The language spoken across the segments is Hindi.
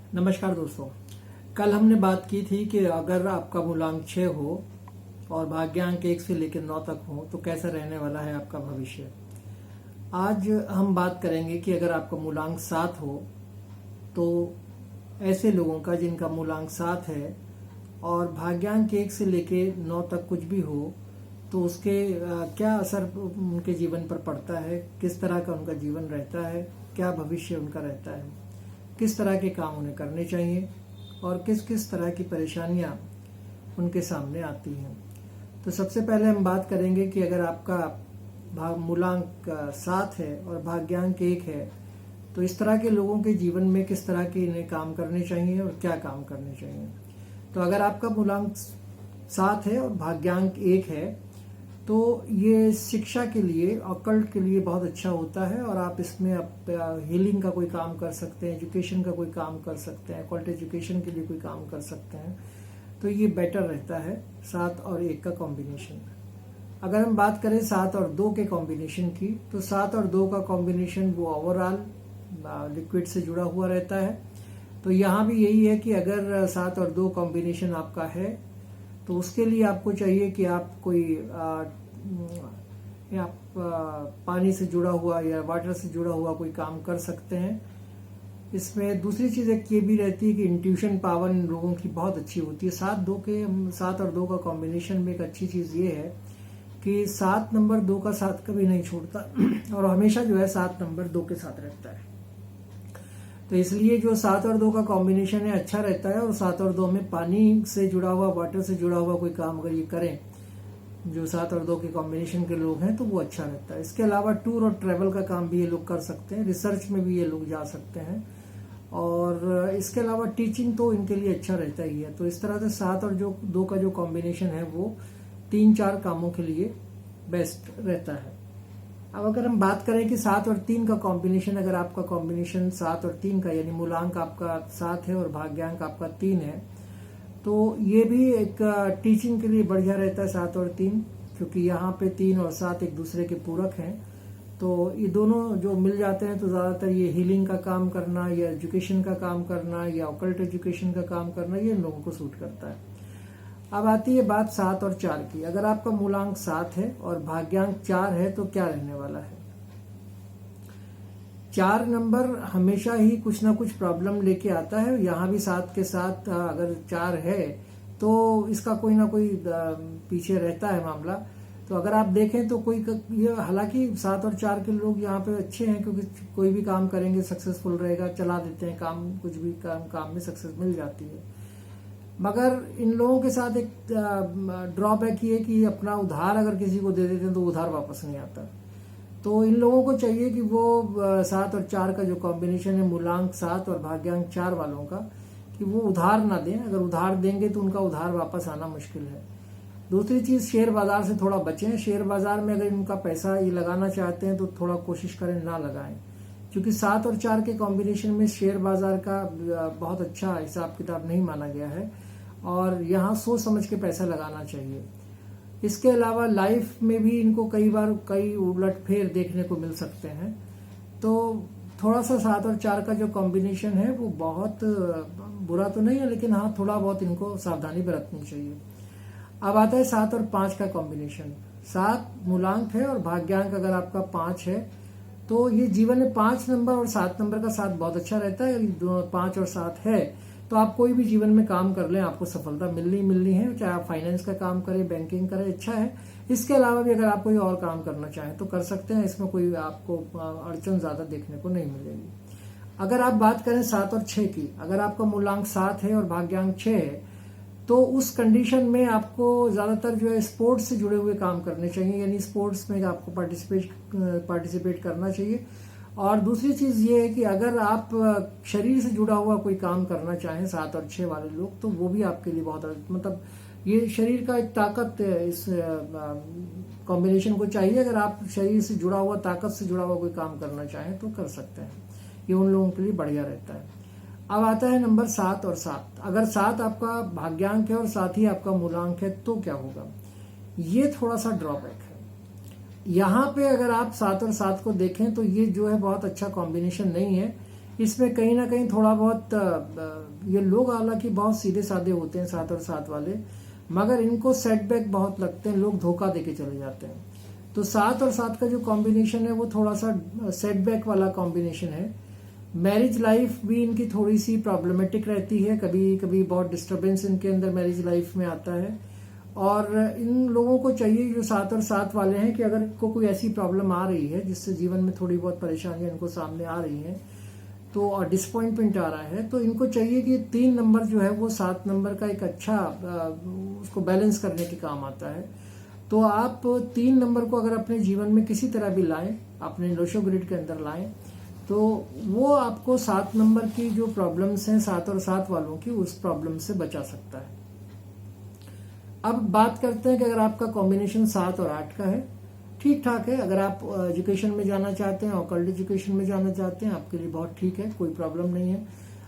नमस्कार दोस्तों। कल हमने बात की थी कि अगर आपका मूलांक 6 हो और भाग्यांक 1 से लेकर 9 तक हो तो कैसा रहने वाला है आपका भविष्य। आज हम बात करेंगे कि अगर आपका मूलांक 7 हो तो ऐसे लोगों का जिनका मूलांक 7 है और भाग्यांक 1 से लेकर 9 तक कुछ भी हो तो उसके क्या असर उनके जीवन पर पड़ता है, किस तरह का उनका जीवन रहता है, क्या भविष्य उनका रहता है, किस तरह के काम उन्हें करने चाहिए और किस किस तरह की परेशानियां उनके सामने आती हैं। तो सबसे पहले हम बात करेंगे कि अगर आपका मूलांक 7 है और भाग्यांक 1 है तो इस तरह के लोगों के जीवन में किस तरह के इन्हें काम करने चाहिए और क्या काम करने चाहिए। तो अगर आपका मूलांक 7 है और भाग्यांक 1 है तो ये शिक्षा के लिए, ऑकल्ट के लिए बहुत अच्छा होता है और आप इसमें हीलिंग का कोई काम कर सकते हैं, एजुकेशन का कोई काम कर सकते हैं, ऑकल्ट एजुकेशन के लिए कोई काम कर सकते हैं। तो ये बेटर रहता है 7 और 1 का कॉम्बिनेशन। अगर हम बात करें 7 और 2 के कॉम्बिनेशन की तो 7 और 2 का कॉम्बिनेशन वो ओवरऑल लिक्विड से जुड़ा हुआ रहता है। तो यहाँ भी यही है कि अगर 7 और 2 कॉम्बिनेशन आपका है तो उसके लिए आपको चाहिए कि आप कोई पानी से जुड़ा हुआ या वाटर से जुड़ा हुआ कोई काम कर सकते हैं। इसमें दूसरी चीज़ एक ये भी रहती है कि इंट्यूशन पावर इन लोगों की बहुत अच्छी होती है। 7 और 2 का कॉम्बिनेशन में एक अच्छी चीज़ ये है कि 7 नंबर 2 का साथ कभी नहीं छोड़ता और हमेशा जो है 7 नंबर 2 के साथ रहता है। तो इसलिए जो 7 और 2 का कॉम्बिनेशन है अच्छा रहता है और 7 और 2 में पानी से जुड़ा हुआ, वाटर से जुड़ा हुआ कोई काम अगर ये करें जो 7 और 2 के कॉम्बिनेशन के लोग हैं तो वो अच्छा रहता है। इसके अलावा टूर और ट्रैवल का काम भी ये लोग कर सकते हैं, रिसर्च में भी ये लोग जा सकते हैं और इसके अलावा टीचिंग तो इनके लिए अच्छा रहता ही है। तो इस तरह से 7 और 2 का जो कॉम्बिनेशन है वो 3-4 कामों के लिए बेस्ट रहता है। अब अगर हम बात करें कि 7 और 3 का कॉम्बिनेशन, अगर आपका कॉम्बिनेशन 7 और 3 का यानी मूलांक आपका 7 है और भाग्यांक आपका 3 है तो ये भी एक टीचिंग के लिए बढ़िया रहता है 7 और 3, क्योंकि यहाँ पे 3 और 7 एक दूसरे के पूरक हैं। तो ये दोनों जो मिल जाते हैं तो ज़्यादातर ये हीलिंग का काम करना या एजुकेशन का काम करना या ऑकल्ट एजुकेशन का काम करना ये इन लोगों को सूट करता है। अब आती है बात 7 और 4 की। अगर आपका मूलांक 7 है और भाग्यांक 4 है तो क्या रहने वाला है। 4 नंबर हमेशा ही कुछ ना कुछ प्रॉब्लम लेके आता है। यहाँ भी 7 के साथ अगर 4 है तो इसका कोई ना कोई पीछे रहता है मामला। तो अगर आप देखें तो कोई ये, हालांकि 7 और 4 के लोग यहाँ पे अच्छे हैं क्योंकि कोई भी काम करेंगे सक्सेसफुल रहेगा, चला देते हैं काम, कुछ भी काम में सक्सेस मिल जाती है। मगर इन लोगों के साथ एक ड्रॉबैक ये कि अपना उधार अगर किसी को दे देते हैं तो उधार वापस नहीं आता। तो इन लोगों को चाहिए कि वो 7 और 4 का जो कॉम्बिनेशन है मूलांक 7 और भाग्यांक 4 वालों का, कि वो उधार ना दें। अगर उधार देंगे तो उनका उधार वापस आना मुश्किल है। दूसरी चीज, शेयर बाजार से थोड़ा बचें। शेयर बाजार में अगर इनका पैसा ये लगाना चाहते हैं तो थोड़ा कोशिश करें ना लगाएं, क्योंकि 7 और 4 के कॉम्बिनेशन में शेयर बाजार का बहुत अच्छा हिसाब किताब नहीं माना गया है और यहाँ सोच समझ के पैसा लगाना चाहिए। इसके अलावा लाइफ में भी इनको कई बार कई उलटफेर देखने को मिल सकते हैं। तो थोड़ा सा 7 और 4 का जो कॉम्बिनेशन है वो बहुत बुरा तो नहीं है, लेकिन हाँ थोड़ा बहुत इनको सावधानी बरतनी चाहिए। अब आता है 7 और 5 का कॉम्बिनेशन। 7 मूलांक है और भाग्यांक अगर आपका 5 है तो ये जीवन में 5 नंबर और 7 नंबर का साथ बहुत अच्छा रहता है। 5 और 7 है तो आप कोई भी जीवन में काम कर लें आपको सफलता मिलनी है, चाहे आप फाइनेंस का काम करें, बैंकिंग करें, अच्छा है। इसके अलावा भी अगर आप कोई और काम करना चाहें तो कर सकते हैं, इसमें कोई आपको अड़चन ज्यादा देखने को नहीं मिलेगी। अगर आप बात करें 7 और 6 की, अगर आपका मूलांक 7 है और भाग्यांक 6 है तो उस कंडीशन में आपको ज्यादातर जो है स्पोर्ट्स से जुड़े हुए काम करने चाहिए, यानी स्पोर्ट्स में आपको पार्टिसिपेट करना चाहिए। और दूसरी चीज ये है कि अगर आप शरीर से जुड़ा हुआ कोई काम करना चाहें 7 और 6 वाले लोग तो वो भी आपके लिए बहुत, मतलब ये शरीर का एक ताकत इस कॉम्बिनेशन को चाहिए। अगर आप शरीर से जुड़ा हुआ, ताकत से जुड़ा हुआ कोई काम करना चाहें तो कर सकते हैं, ये उन लोगों के लिए बढ़िया रहता है। अब आता है नंबर 7 और 7। अगर 7 आपका भाग्यांक है और 7 ही आपका मूलांक है तो क्या होगा, ये थोड़ा सा ड्रॉबैक है। यहाँ पे अगर आप 7 और 7 को देखें तो ये जो है बहुत अच्छा कॉम्बिनेशन नहीं है। इसमें कहीं ना कहीं थोड़ा बहुत ये लोग हालांकि बहुत सीधे साधे होते हैं 7 और 7 वाले, मगर इनको सेटबैक बहुत लगते हैं, लोग धोखा देके चले जाते हैं। तो 7 और 7 का जो कॉम्बिनेशन है वो थोड़ा सा सेटबैक वाला कॉम्बिनेशन है। मैरिज लाइफ भी इनकी थोड़ी सी प्रॉब्लमेटिक रहती है, कभी कभी बहुत डिस्टरबेंस इनके अंदर मैरिज लाइफ में आता है। और इन लोगों को चाहिए जो 7 और 7 वाले हैं कि अगर इनको कोई ऐसी प्रॉब्लम आ रही है जिससे जीवन में थोड़ी बहुत परेशानियां इनको सामने आ रही हैं, तो और डिसअपॉइंटमेंट आ रहा है, तो इनको चाहिए कि 3 नंबर जो है वो 7 नंबर का एक अच्छा उसको बैलेंस करने के काम आता है। तो आप 3 नंबर को अगर अपने जीवन में किसी तरह भी लाएं, अपने लोशो ग्रिड के अंदर लाएं, तो वो आपको 7 नंबर की जो प्रॉब्लम्स हैं 7 और 7 वालों की, उस प्रॉब्लम से बचा सकता है। अब बात करते हैं कि अगर आपका कॉम्बिनेशन 7 और 8 का है, ठीक ठाक है। अगर आप एजुकेशन में जाना चाहते हैं, ऑकल्ट एजुकेशन में जाना चाहते हैं, आपके लिए बहुत ठीक है, कोई प्रॉब्लम नहीं है।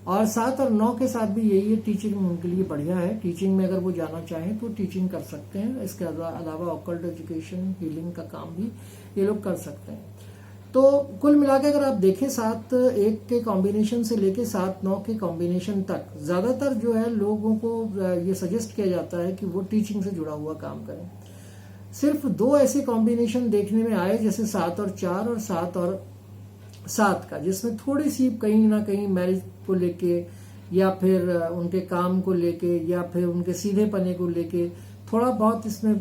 और 7 और 9 के साथ भी यही है, टीचिंग उनके लिए बढ़िया है। टीचिंग में अगर वो जाना चाहें तो टीचिंग कर सकते हैं। इसके अलावा ऑकल्ट एजुकेशन, हीलिंग का काम भी ये लोग कर सकते हैं। तो कुल मिलाकर अगर आप देखें 7-1 के कॉम्बिनेशन से लेके 7-9 के कॉम्बिनेशन तक ज्यादातर जो है लोगों को ये सजेस्ट किया जाता है कि वो टीचिंग से जुड़ा हुआ काम करें। सिर्फ 2 ऐसे कॉम्बिनेशन देखने में आए, जैसे 7 और 4 और 7 और 7 का, जिसमें थोड़ी सी कहीं ना कहीं मैरिज को लेके या फिर उनके काम को लेके या फिर उनके सीधेपने को लेके थोड़ा बहुत इसमें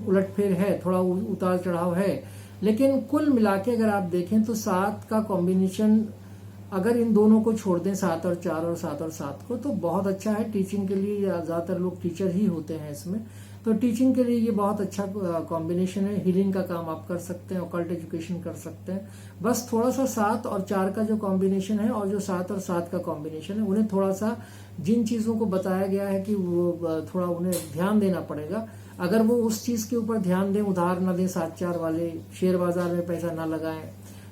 उलटफेर है, थोड़ा उतार चढ़ाव है। लेकिन कुल मिला के अगर आप देखें तो 7 का कॉम्बिनेशन, अगर इन दोनों को छोड़ दें 7 और 4 और 7 और 7 को, तो बहुत अच्छा है टीचिंग के लिए। ज्यादातर लोग टीचर ही होते हैं इसमें, तो टीचिंग के लिए ये बहुत अच्छा कॉम्बिनेशन है। हीलिंग का काम आप कर सकते हैं, ऑकल्ट एजुकेशन कर सकते हैं। बस थोड़ा सा 7 और 4 का जो कॉम्बिनेशन है और जो 7 और 7 का कॉम्बिनेशन है, उन्हें थोड़ा सा जिन चीजों को बताया गया है कि वो थोड़ा उन्हें ध्यान देना पड़ेगा। अगर वो उस चीज के ऊपर ध्यान दें, उधार न दें, 7-4 वाले शेयर बाजार में पैसा ना लगाएं,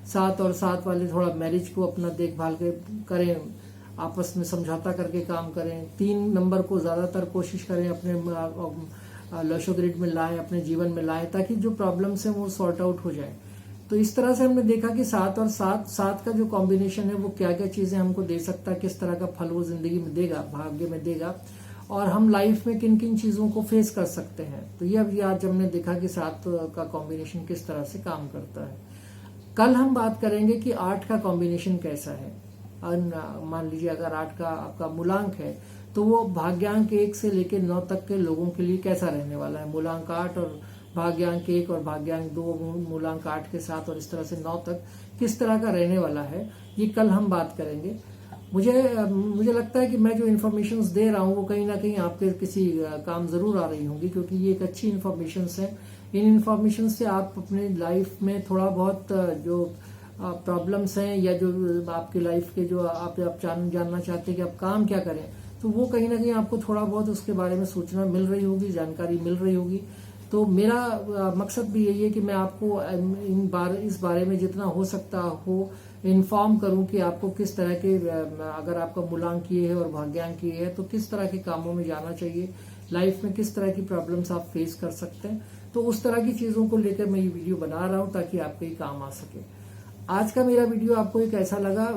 7 और 7 वाले थोड़ा मैरिज को अपना देखभाल के करें, आपस में समझौता करके काम करें, 3 नंबर को ज्यादातर कोशिश करें अपने लोशो ग्रिड में लाएं, अपने जीवन में लाएं, ताकि जो प्रॉब्लम्स हैं वो सॉर्ट आउट हो जाए। तो इस तरह से हमने देखा कि 7 और 7 का जो कॉम्बिनेशन है वो क्या क्या चीजें हमको दे सकता है, किस तरह का फल वो जिंदगी में देगा, भाग्य में देगा, और हम लाइफ में किन किन चीजों को फेस कर सकते हैं। तो ये अभी आज हमने देखा कि 7 का कॉम्बिनेशन किस तरह से काम करता है। कल हम बात करेंगे कि 8 का कॉम्बिनेशन कैसा है। मान लीजिए अगर 8 का आपका मूलांक है, तो वो भाग्यांक 1 से लेकर 9 तक के लोगों के लिए कैसा रहने वाला है। मूलांक 8 और भाग्यांक 1 और भाग्यांक 2, मूलांक 8 के साथ और इस तरह से 9 तक किस तरह का रहने वाला है, ये कल हम बात करेंगे। मुझे लगता है कि मैं जो इन्फॉर्मेशन दे रहा हूँ वो कहीं ना कहीं आपके किसी काम जरूर आ रही होंगी, क्योंकि ये एक अच्छी इन्फॉर्मेशन है। इन इन्फॉर्मेशन से आप अपने लाइफ में थोड़ा बहुत जो प्रॉब्लम्स हैं या जो आपकी लाइफ के जो आप जानना चाहते हैं कि आप काम क्या करें, तो वो कहीं ना कहीं आपको थोड़ा बहुत उसके बारे में सूचना मिल रही होगी, जानकारी मिल रही होगी। तो मेरा मकसद भी यही है कि मैं आपको इस बारे में जितना हो सकता हो इन्फॉर्म करूं कि आपको किस तरह के, अगर आपका मूलांक ये है और भाग्यांक ये है, तो किस तरह के कामों में जाना चाहिए, लाइफ में किस तरह की प्रॉब्लम्स आप फेस कर सकते हैं। तो उस तरह की चीजों को लेकर मैं ये वीडियो बना रहा हूं ताकि आपके ही काम आ सके। आज का मेरा वीडियो आपको ये कैसा लगा,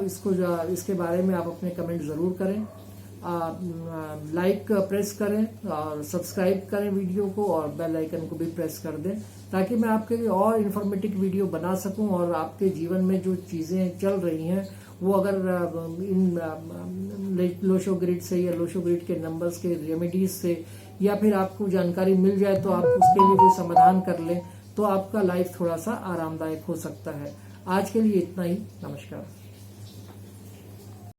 इसके बारे में आप अपने कमेंट जरूर करें, लाइक प्रेस करें और सब्सक्राइब करें वीडियो को, और बेल आइकन को भी प्रेस कर दें, ताकि मैं आपके लिए और इन्फॉर्मेटिव वीडियो बना सकूं और आपके जीवन में जो चीजें चल रही हैं वो अगर इन लोशो ग्रिड से या लोशो ग्रिड के नंबर्स के रेमेडीज से या फिर आपको जानकारी मिल जाए तो आप उसके लिए कोई समाधान कर लें, तो आपका लाइफ थोड़ा सा आरामदायक हो सकता है। आज के लिए इतना ही। नमस्कार।